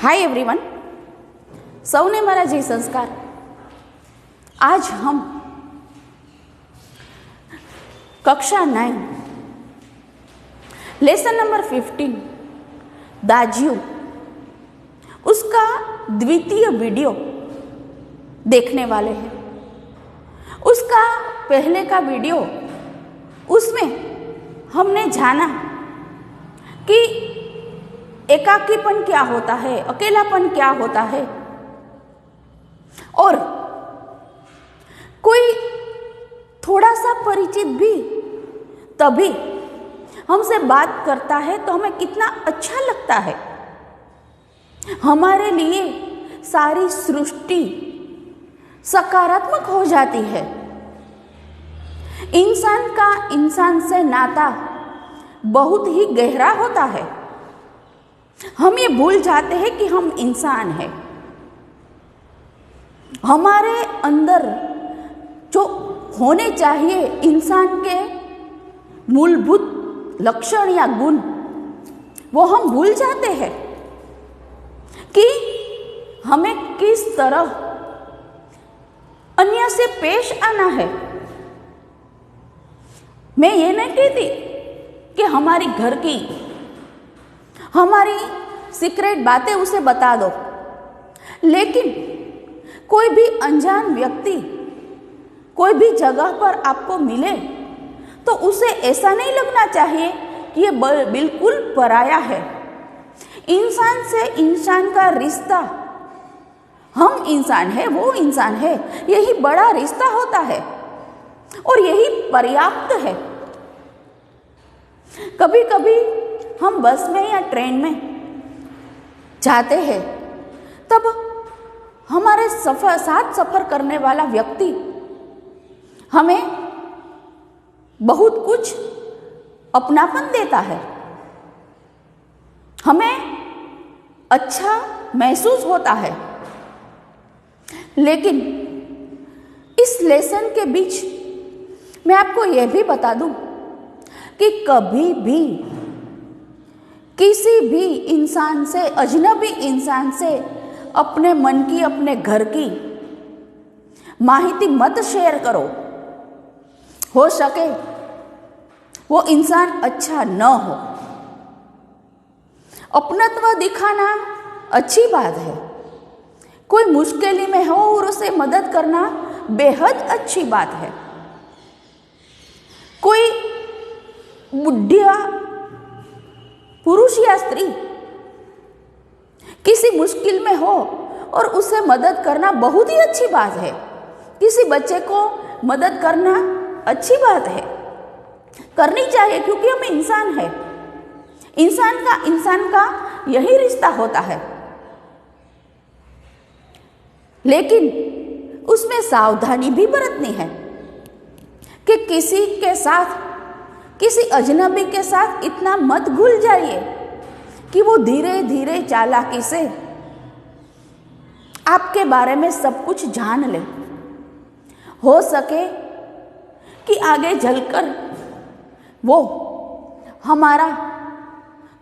Hi everyone, સૌને મારા જય સંસ્કાર। आज हम कक्षा 9 लेसन नंबर 15 दाजियों उसका द्वितीय वीडियो देखने वाले हैं। उसका पहले का वीडियो, उसमें हमने जाना कि एकाकीपन क्या होता है, अकेलापन क्या होता है, और कोई थोड़ा सा परिचित भी तभी हमसे बात करता है तो हमें कितना अच्छा लगता है। हमारे लिए सारी सृष्टि सकारात्मक हो जाती है। इंसान का इंसान से नाता बहुत ही गहरा होता है। हम ये भूल जाते हैं कि हम इंसान हैं। हमारे अंदर जो होने चाहिए इंसान के मूलभूत लक्षण या गुण, वो हम भूल जाते हैं कि हमें किस तरह अन्य से पेश आना है। मैं ये नहीं कहती कि हमारी घर की हमारी सीक्रेट बातें उसे बता दो, लेकिन कोई भी अनजान व्यक्ति कोई भी जगह पर आपको मिले तो उसे ऐसा नहीं लगना चाहिए कि ये बिल्कुल पराया है। इंसान से इंसान का रिश्ता, हम इंसान है वो इंसान है, यही बड़ा रिश्ता होता है और यही पर्याप्त है। कभी कभी हम बस में या ट्रेन में जाते हैं, तब हमारे साथ सफर करने वाला व्यक्ति हमें बहुत कुछ अपनापन देता है, हमें अच्छा महसूस होता है। लेकिन इस लेसन के बीच मैं आपको यह भी बता दूं कि कभी भी किसी भी इंसान से, अजनबी इंसान से अपने मन की, अपने घर की माहिती मत शेयर करो। हो सके वो इंसान अच्छा न हो। अपनत्व दिखाना अच्छी बात है, कोई मुश्किल में हो और उसे मदद करना बेहद अच्छी बात है। कोई बुढ़िया पुरुष या स्त्री किसी मुश्किल में हो और उसे मदद करना बहुत ही अच्छी बात है। किसी बच्चे को मदद करना अच्छी बात है, करनी चाहिए, क्योंकि हम इंसान है। इंसान का यही रिश्ता होता है। लेकिन उसमें सावधानी भी बरतनी है कि किसी के साथ, किसी अजनबी के साथ इतना मत घुल जाइए कि वो धीरे धीरे चालाकी से आपके बारे में सब कुछ जान ले। हो सके कि आगे चलकर वो हमारा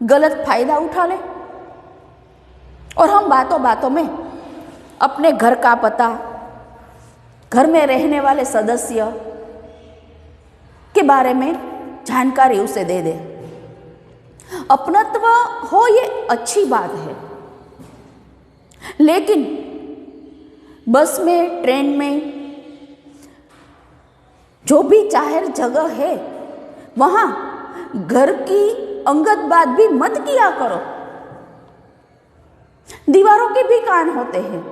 गलत फायदा उठा ले और हम बातों बातों में अपने घर का पता, घर में रहने वाले सदस्य के बारे में जानकारी उसे दे दे। अपनत्व हो ये अच्छी बात है, लेकिन बस में, ट्रेन में, जो भी जाहिर जगह है वहां घर की अंगत बात भी मत किया करो। दीवारों के भी कान होते हैं।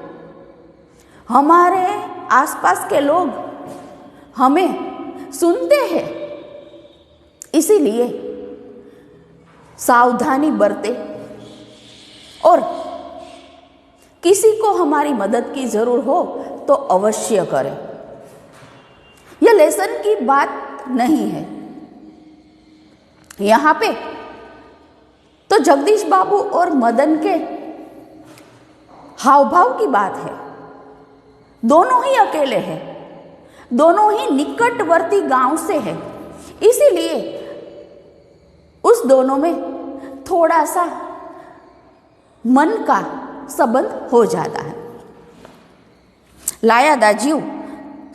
हमारे आसपास के लोग हमें सुनते हैं, इसीलिए सावधानी बरते और किसी को हमारी मदद की जरूरत हो तो अवश्य करें। यह लेसन की बात नहीं है। यहां पे तो जगदीश बाबू और मदन के हाव भाव की बात है। दोनों ही अकेले हैं, दोनों ही निकटवर्ती गांव से हैं, इसीलिए उस दोनों में थोड़ा सा मन का संबंध हो जाता है। लाया दाजियो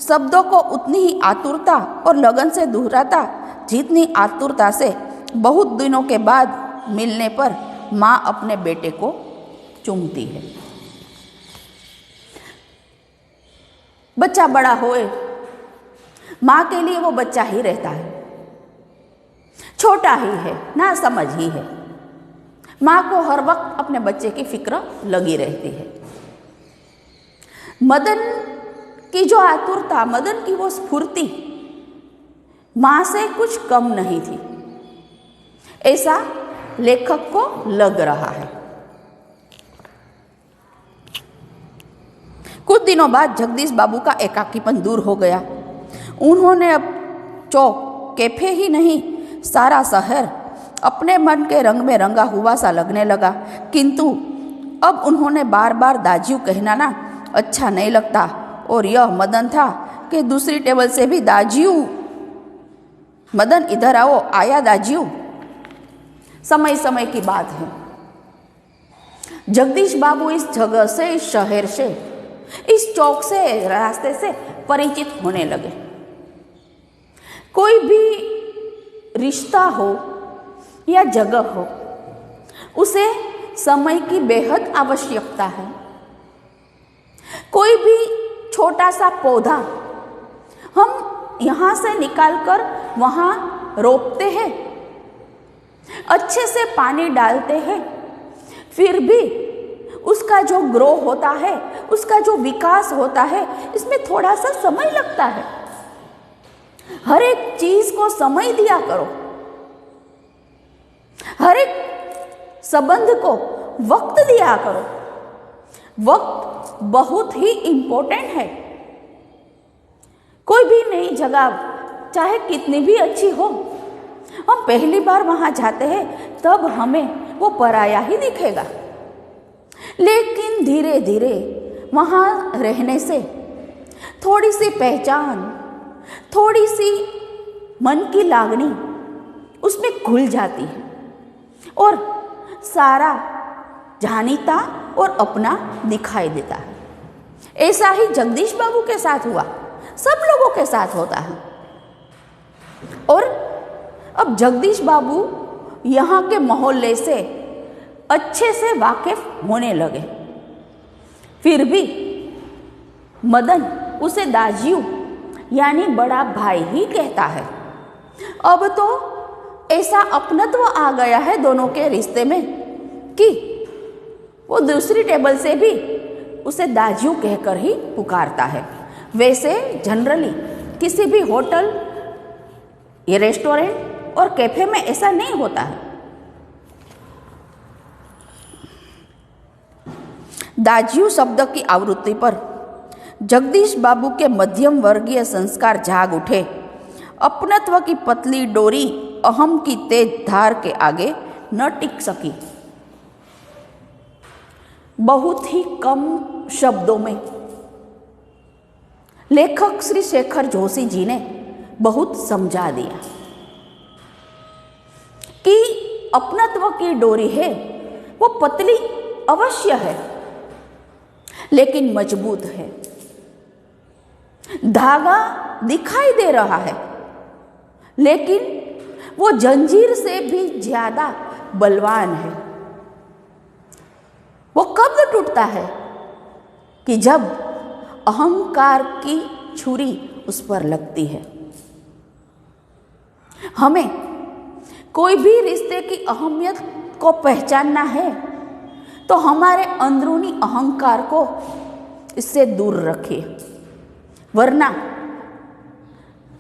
शब्दों को उतनी ही आतुरता और लगन से दोहराता जितनी आतुरता से बहुत दिनों के बाद मिलने पर माँ अपने बेटे को चूमती है। बच्चा बड़ा होए, माँ के लिए वो बच्चा ही रहता है, छोटा ही है, ना समझ ही है। माँ को हर वक्त अपने बच्चे की फिक्र लगी रहती है। मदन की जो आतुरता, मदन की वो स्फूर्ति माँ से कुछ कम नहीं थी, ऐसा लेखक को लग रहा है। कुछ दिनों बाद जगदीश बाबू का एकाकीपन दूर हो गया। उन्होंने अब चौक, कैफे ही नहीं, सारा शहर अपने मन के रंग में रंगा हुआ सा लगने लगा। किंतु अब उन्होंने बार बार दाजियो कहना ना अच्छा नहीं लगता, और यह मदन था कि दूसरी टेबल से भी दाजियो, मदन इधर आओ, आया दाजियो। समय समय की बात है। जगदीश बाबू इस जगह से, इस शहर से, इस चौक से, रास्ते से परिचित होने लगे। कोई भी रिश्ता हो या जगह हो, उसे समय की बेहद आवश्यकता है। कोई भी छोटा सा पौधा हम यहाँ से निकालकर वहाँ रोपते हैं, अच्छे से पानी डालते हैं, फिर भी उसका जो ग्रो होता है, उसका जो विकास होता है, इसमें थोड़ा सा समय लगता है। हर एक चीज को समय दिया करो, हर एक संबंध को वक्त दिया करो। वक्त बहुत ही इंपॉर्टेंट है। कोई भी नई जगह चाहे कितनी भी अच्छी हो, हम पहली बार वहां जाते हैं तब हमें वो पराया ही दिखेगा, लेकिन धीरे धीरे वहां रहने से थोड़ी सी पहचान, थोड़ी सी मन की लागनी उसमें घुल जाती है और सारा जानीता और अपना दिखाई देता है। ऐसा ही जगदीश बाबू के साथ हुआ, सब लोगों के साथ होता है। और अब जगदीश बाबू यहाँ के मोहल्ले से अच्छे से वाकिफ होने लगे। फिर भी मदन उसे दाजियो यानी बड़ा भाई ही कहता है। अब तो ऐसा अपनत्व आ गया है दोनों के रिश्ते में कि वो दूसरी टेबल से भी उसे दाजियो कहकर ही पुकारता है। वैसे जनरली किसी भी होटल या रेस्टोरेंट और कैफे में ऐसा नहीं होता है। दाजियो शब्द की आवृत्ति पर जगदीश बाबू के मध्यम वर्गीय संस्कार जाग उठे। अपनत्व की पतली डोरी अहम की तेज धार के आगे न टिक सकी। बहुत ही कम शब्दों में लेखक श्री शेखर जोशी जी ने बहुत समझा दिया कि अपनत्व की डोरी है वो पतली अवश्य है, लेकिन मजबूत है। धागा दिखाई दे रहा है, लेकिन वो जंजीर से भी ज्यादा बलवान है। वो कब टूटता है कि जब अहंकार की छुरी उस पर लगती है। हमें कोई भी रिश्ते की अहमियत को पहचानना है तो हमारे अंदरूनी अहंकार को इससे दूर रखिए, वरना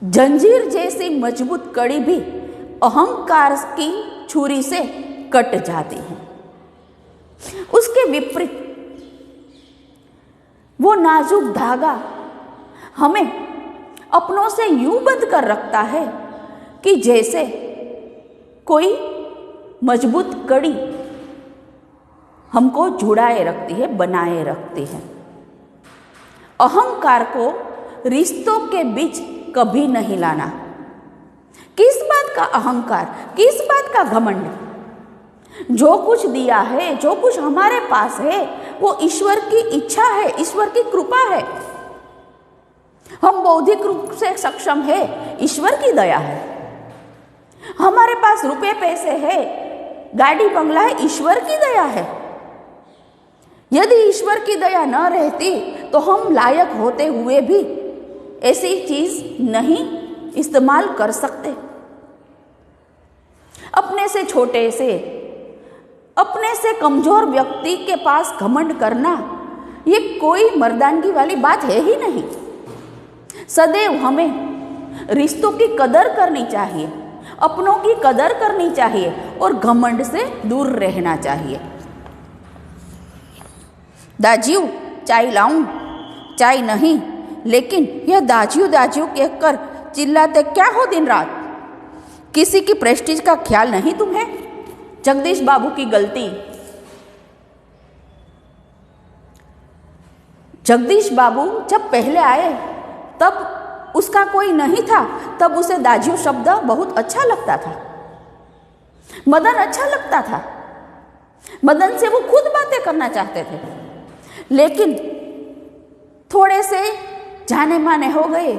जंजीर जैसी मजबूत कड़ी भी अहंकार की छुरी से कट जाती है। उसके विपरीत वो नाजुक धागा हमें अपनों से यूं बंद कर रखता है कि जैसे कोई मजबूत कड़ी हमको जुड़ाए रखती है, बनाए रखती है। अहंकार को रिश्तों के बीच कभी नहीं लाना। किस बात का अहंकार, किस बात का घमंड? जो कुछ दिया है, जो कुछ हमारे पास है, वो ईश्वर की इच्छा है, ईश्वर की कृपा है। हम बौद्धिक रूप से सक्षम है, ईश्वर की दया है। हमारे पास रुपए पैसे है, गाड़ी बंगला है, ईश्वर की दया है। यदि ईश्वर की दया न रहती तो हम लायक होते हुए भी ऐसी चीज नहीं इस्तेमाल कर सकते। अपने से छोटे से, अपने से कमजोर व्यक्ति के पास घमंड करना ये कोई मर्दानगी वाली बात है ही नहीं। सदैव हमें रिश्तों की कदर करनी चाहिए, अपनों की कदर करनी चाहिए और घमंड से दूर रहना चाहिए। दाजियो चाय लाऊं? चाय नहीं, लेकिन यह दाजियो दाजियो कहकर चिल्लाते क्या हो दिन रात? किसी की प्रेस्टीज का ख्याल नहीं तुम्हें? जगदीश बाबू की गलती। जगदीश बाबू जब पहले आए तब उसका कोई नहीं था, तब उसे दाजियो शब्द बहुत अच्छा लगता था। मदन अच्छा लगता था, मदन से वो खुद बातें करना चाहते थे, लेकिन थोड़े से जाने माने हो गए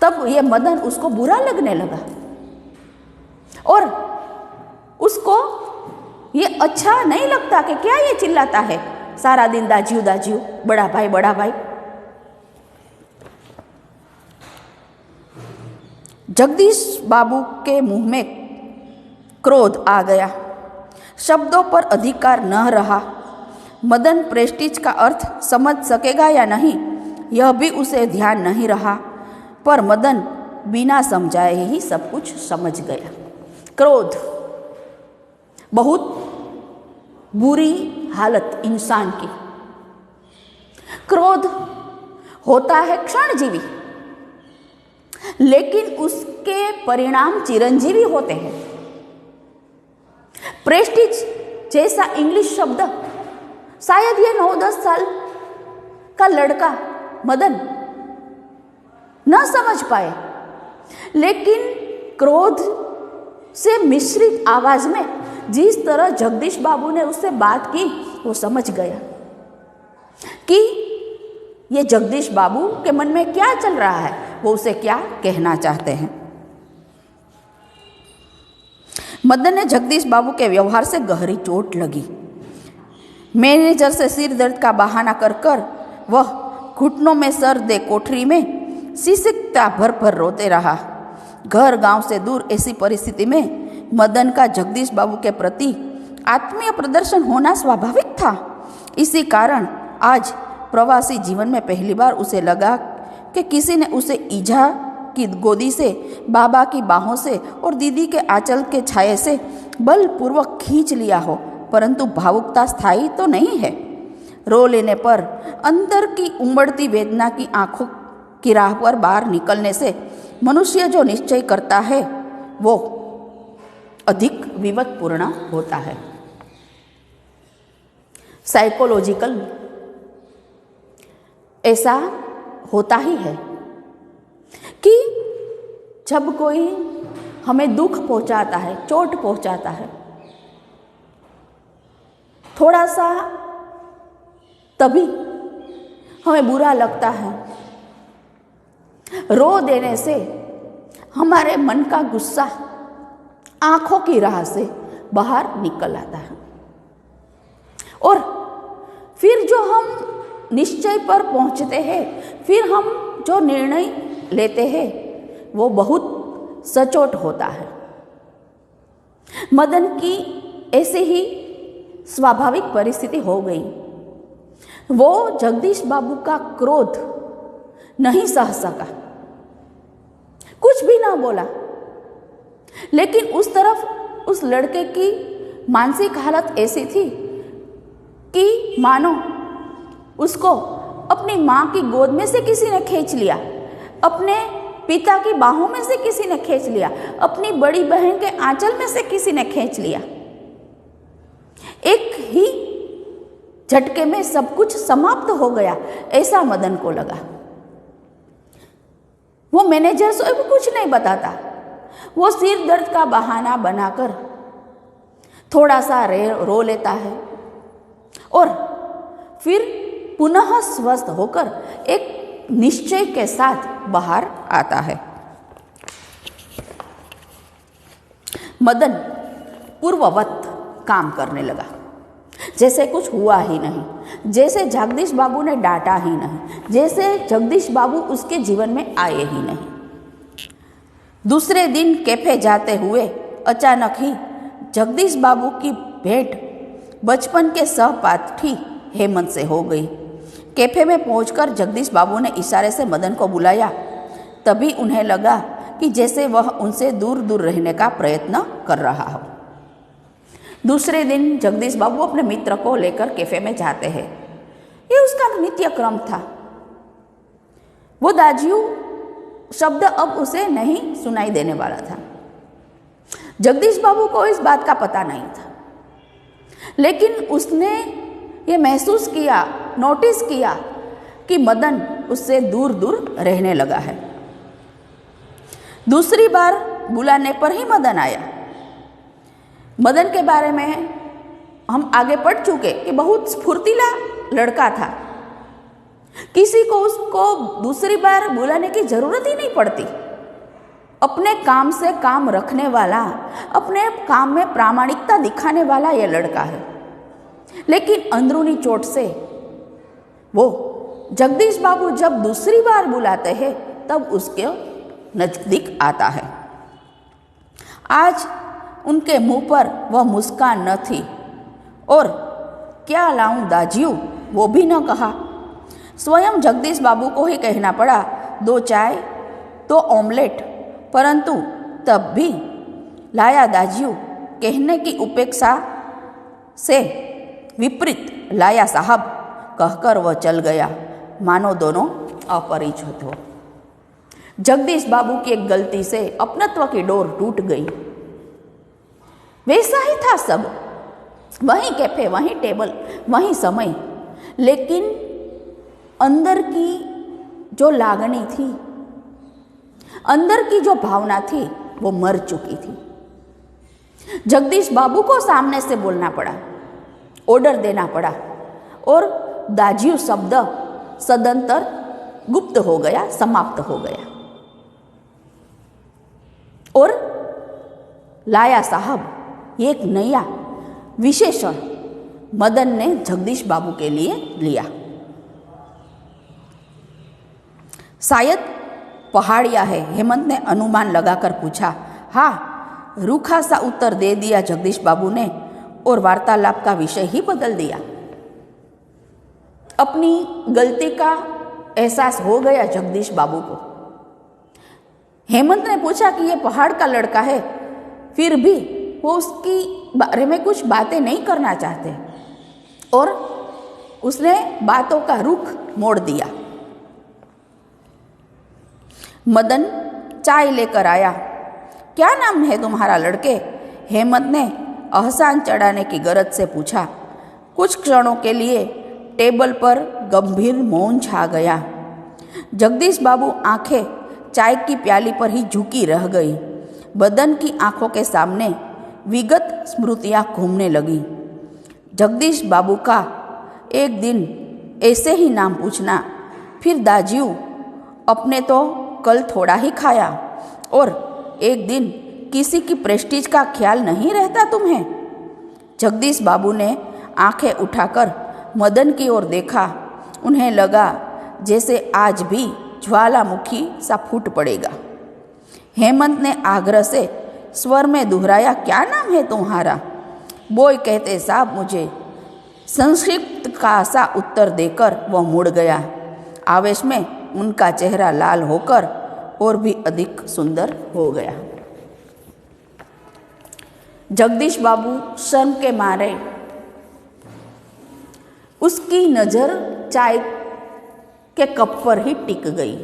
तब ये मदन उसको बुरा लगने लगा और उसको ये अच्छा नहीं लगता कि क्या ये चिल्लाता है सारा दिन दाजियो दाजियो, बड़ा भाई बड़ा भाई। जगदीश बाबू के मुंह में क्रोध आ गया, शब्दों पर अधिकार न रहा। मदन प्रेस्टीज का अर्थ समझ सकेगा या नहीं यह भी उसे ध्यान नहीं रहा, पर मदन बिना समझाए ही सब कुछ समझ गया। क्रोध बहुत बुरी हालत इंसान की। क्रोध होता है क्षणजीवी, लेकिन उसके परिणाम चिरंजीवी होते हैं। प्रेस्टीज जैसा इंग्लिश शब्द शायद ये 9-10 साल का लड़का मदन न समझ पाए, लेकिन क्रोध से मिश्रित आवाज में जिस तरह जगदीश बाबू ने उससे बात की वो समझ गया कि ये जगदीश बाबू के मन में क्या चल रहा है, वो उसे क्या कहना चाहते हैं। मदन ने जगदीश बाबू के व्यवहार से गहरी चोट लगी। मैनेजर से सिर दर्द का बहाना कर कर वह घुटनों में सर दे कोठरी में सिसकता भर भर रोते रहा। घर गांव से दूर ऐसी परिस्थिति में मदन का जगदीश बाबू के प्रति आत्मीय प्रदर्शन होना स्वाभाविक था। इसी कारण आज प्रवासी जीवन में पहली बार उसे लगा कि किसी ने उसे ईजा की गोदी से, बाबा की बाहों से और दीदी के आंचल के छाये से बलपूर्वक खींच लिया हो, परंतु भावुकता स्थायी तो नहीं है। रो लेने पर अंदर की उमड़ती वेदना की आंखों की राह पर बाहर निकलने से मनुष्य जो निश्चय करता है वो अधिक विवतपूर्ण होता है। साइकोलॉजिकल ऐसा होता ही है कि जब कोई हमें दुख पहुंचाता है, चोट पहुंचाता है, थोड़ा सा तभी हमें बुरा लगता है। रो देने से हमारे मन का गुस्सा आंखों की राह से बाहर निकल आता है और फिर जो हम निश्चय पर पहुंचते हैं, फिर हम जो निर्णय लेते हैं वो बहुत सचोट होता है। मदन की ऐसे ही स्वाभाविक परिस्थिति हो गई। वो जगदीश बाबू का क्रोध नहीं सह सका, कुछ भी ना बोला, लेकिन उस तरफ उस लड़के की मानसिक हालत ऐसी थी कि मानो उसको अपनी माँ की गोद में से किसी ने खींच लिया, अपने पिता की बाहों में से किसी ने खींच लिया, अपनी बड़ी बहन के आंचल में से किसी ने खींच लिया। एक ही झटके में सब कुछ समाप्त हो गया, ऐसा मदन को लगा। वो मैनेजर से कुछ नहीं बताता, वो सिर दर्द का बहाना बनाकर थोड़ा सा रो लेता है और फिर पुनः स्वस्थ होकर एक निश्चय के साथ बाहर आता है। मदन पूर्ववत काम करने लगा, जैसे कुछ हुआ ही नहीं, जैसे जगदीश बाबू ने डांटा ही नहीं, जैसे जगदीश बाबू उसके जीवन में आए ही नहीं। दूसरे दिन कैफे जाते हुए अचानक ही जगदीश बाबू की भेंट बचपन के सहपाठी हेमंत से हो गई। कैफे में पहुंचकर जगदीश बाबू ने इशारे से मदन को बुलाया। तभी उन्हें लगा कि जैसे वह उनसे दूर दूर रहने का प्रयत्न कर रहा हो। दूसरे दिन जगदीश बाबू अपने मित्र को लेकर कैफे में जाते हैं। ये उसका नित्य क्रम था। वो दाजियू शब्द अब उसे नहीं सुनाई देने वाला था। जगदीश बाबू को इस बात का पता नहीं था, लेकिन उसने ये महसूस किया, नोटिस किया कि मदन उससे दूर दूर रहने लगा है। दूसरी बार बुलाने पर ही मदन आया। मदन के बारे में हम आगे पढ़ चुके कि बहुत स्फूर्तिला लड़का था। किसी को उसको दूसरी बार बुलाने की जरूरत ही नहीं पड़ती। अपने काम से काम रखने वाला, अपने काम में प्रामाणिकता दिखाने वाला यह लड़का है। लेकिन अंदरूनी चोट से वो जगदीश बाबू जब दूसरी बार बुलाते हैं तब उसके नजदीक आता है। आज उनके मुंह पर वह मुस्कान न थी और क्या लाऊं दाजियू वो भी न कहा। स्वयं जगदीश बाबू को ही कहना पड़ा, 2 चाय 2 ऑमलेट, परंतु तब भी लाया दाजियू कहने की उपेक्षा से विपरीत लाया साहब कहकर वह चल गया, मानो दोनों अपरिचित हो। जगदीश बाबू की एक गलती से अपनत्व की डोर टूट गई। वैसा ही था सब, वही कैफे, वही टेबल, वही समय, लेकिन अंदर की जो लागनी थी, अंदर की जो भावना थी वो मर चुकी थी। जगदीश बाबू को सामने से बोलना पड़ा, ऑर्डर देना पड़ा और दाजियू शब्द सदंतर गुप्त हो गया, समाप्त हो गया। और लाया साहब एक नया विशेषण मदन ने जगदीश बाबू के लिए लिया। शायद पहाड़िया है, हेमंत ने अनुमान लगाकर पूछा। हाँ, रूखा सा उत्तर दे दिया जगदीश बाबू ने और वार्तालाप का विषय ही बदल दिया। अपनी गलती का एहसास हो गया जगदीश बाबू को। हेमंत ने पूछा कि ये पहाड़ का लड़का है, फिर भी वो उसकी बारे में कुछ बातें नहीं करना चाहते और उसने बातों का रुख मोड़ दिया। मदन चाय लेकर आया। क्या नाम है तुम्हारा लड़के? हेमंत ने अहसान चढ़ाने की गरज से पूछा। कुछ क्षणों के लिए टेबल पर गंभीर मौन छा गया। जगदीश बाबू आंखें चाय की प्याली पर ही झुकी रह गई। बदन की आंखों के सामने विगत स्मृतियां घूमने लगी। जगदीश बाबू का एक दिन ऐसे ही नाम पूछना, फिर दाजियू अपने तो कल थोड़ा ही खाया और एक दिन किसी की प्रेस्टीज का ख्याल नहीं रहता तुम्हें। जगदीश बाबू ने आंखें उठाकर मदन की ओर देखा। उन्हें लगा जैसे आज भी ज्वालामुखी सा फूट पड़ेगा। हेमंत ने आग्रह से स्वर में दोहराया, क्या नाम है तुम्हारा? बॉय कहते साहब मुझे। संक्षिप्त का सा उत्तर देकर वह मुड़ गया। आवेश में उनका चेहरा लाल होकर और भी अधिक सुंदर हो गया। जगदीश बाबू शर्म के मारे उसकी नजर चाय के कप पर ही टिक गई,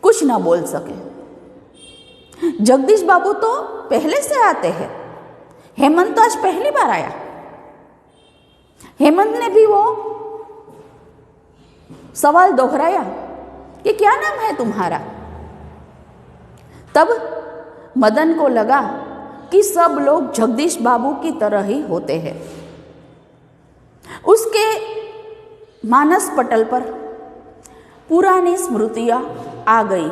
कुछ ना बोल सके। जगदीश बाबू तो पहले से आते हैं, हेमंत तो आज पहली बार आया। हेमंत ने भी वो सवाल दोहराया कि क्या नाम है तुम्हारा? तब मदन को लगा कि सब लोग जगदीश बाबू की तरह ही होते हैं। उस मानस पटल पर पुरानी स्मृतियाँ आ गई।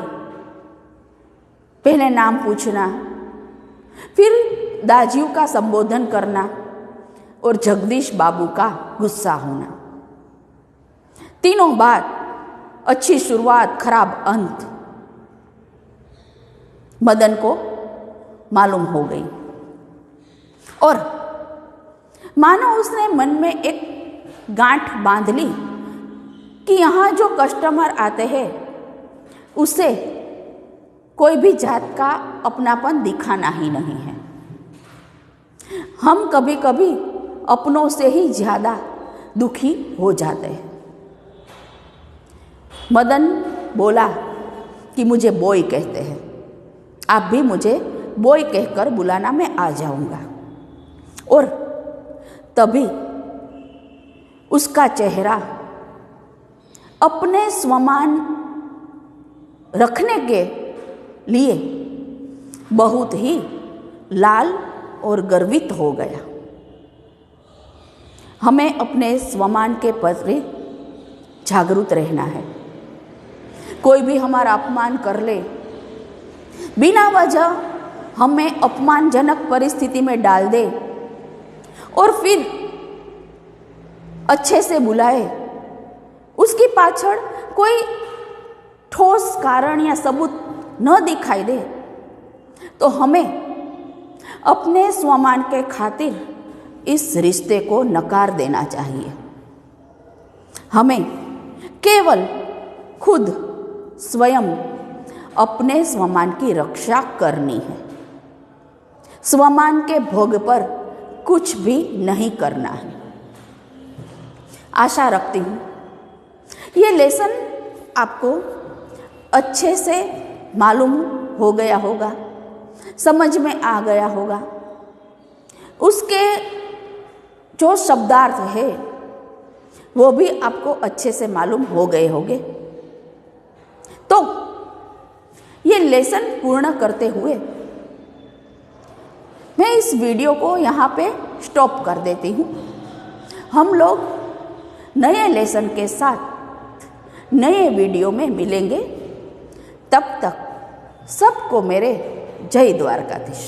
पहले नाम पूछना, फिर दाजियों का संबोधन करना और जगदीश बाबू का गुस्सा होना। तीनों बार अच्छी शुरुआत खराब अंत मदन को मालूम हो गई और मानो उसने मन में एक गांठ बांध ली कि यहाँ जो कस्टमर आते हैं उसे कोई भी जात का अपनापन दिखाना ही नहीं है। हम कभी कभी अपनों से ही ज़्यादा दुखी हो जाते हैं। मदन बोला कि मुझे बॉय कहते हैं, आप भी मुझे बॉय कहकर बुलाना, मैं आ जाऊंगा। और तभी उसका चेहरा अपने स्वमान रखने के लिए बहुत ही लाल और गर्वित हो गया। हमें अपने स्वमान के प्रति जागरूक रहना है। कोई भी हमारा अपमान कर ले, बिना वजह हमें अपमानजनक परिस्थिति में डाल दे और फिर अच्छे से बुलाए, उसकी पाछड़ कोई ठोस कारण या सबूत न दिखाई दे, तो हमें अपने स्वमान के खातिर इस रिश्ते को नकार देना चाहिए। हमें केवल खुद स्वयं अपने स्वमान की रक्षा करनी है। स्वमान के भोग पर कुछ भी नहीं करना है। आशा रखती हूँ ये लेसन आपको अच्छे से मालूम हो गया होगा, समझ में आ गया होगा। उसके जो शब्दार्थ है वो भी आपको अच्छे से मालूम हो गए होंगे। तो ये लेसन पूर्ण करते हुए मैं इस वीडियो को यहाँ पे स्टॉप कर देती हूँ। हम लोग नए लेसन के साथ नए वीडियो में मिलेंगे। तब तक सबको मेरे जय द्वारकाधीश।